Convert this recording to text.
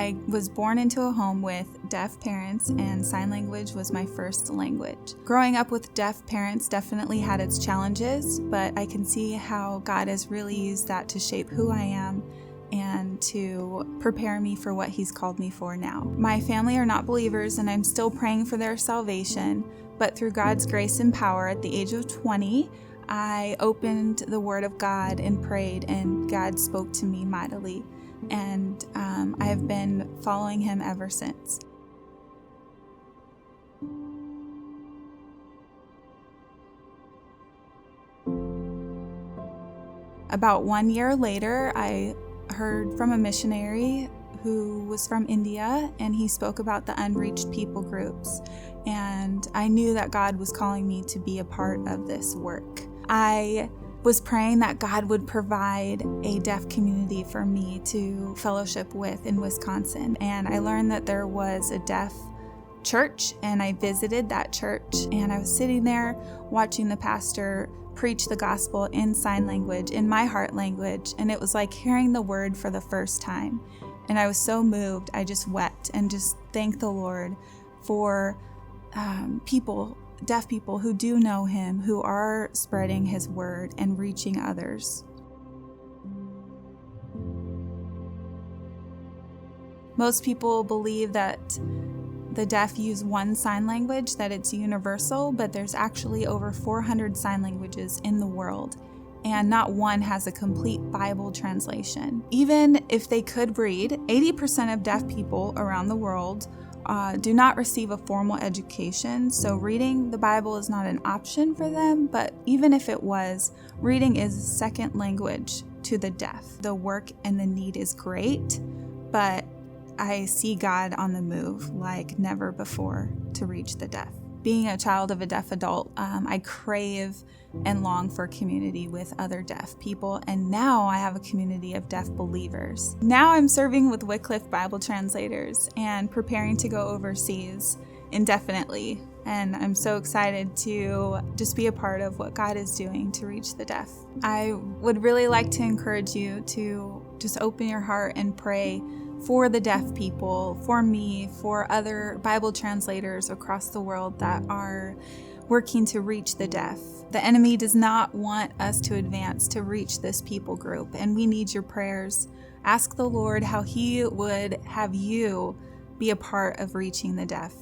I was born into a home with deaf parents, and sign language was my first language. Growing up with deaf parents definitely had its challenges, but I can see how God has really used that to shape who I am and to prepare me for what He's called me for now. My family are not believers, and I'm still praying for their salvation, but through God's grace and power, at the age of 20, I opened the Word of God and prayed, and God spoke to me mightily, and I have been following Him ever since. About 1 year later, I heard from a missionary who was from India, and he spoke about the unreached people groups, and I knew that God was calling me to be a part of this work. I was praying that God would provide a deaf community for me to fellowship with in Wisconsin, and I learned that there was a deaf church, and I visited that church, and I was sitting there watching the pastor preach the gospel in sign language, in my heart language, and it was like hearing the word for the first time. And I was so moved, I just wept and just thanked the Lord for deaf people who do know Him, who are spreading His word and reaching others. Most people believe that the deaf use one sign language, that it's universal, but there's actually over 400 sign languages in the world, and not one has a complete Bible translation. Even if they could read, 80% of deaf people around the world do not receive a formal education, so reading the Bible is not an option for them, but even if it was, reading is a second language to the deaf. The work and the need is great, but I see God on the move like never before to reach the deaf. Being a child of a deaf adult, I crave and long for community with other deaf people, and now I have a community of deaf believers. Now I'm serving with Wycliffe Bible translators and preparing to go overseas indefinitely, and I'm so excited to just be a part of what God is doing to reach the deaf. I would really like to encourage you to just open your heart and pray for the deaf people, for me, for other Bible translators across the world that are working to reach the deaf. The enemy does not want us to advance to reach this people group, and we need your prayers. Ask the Lord how He would have you be a part of reaching the deaf.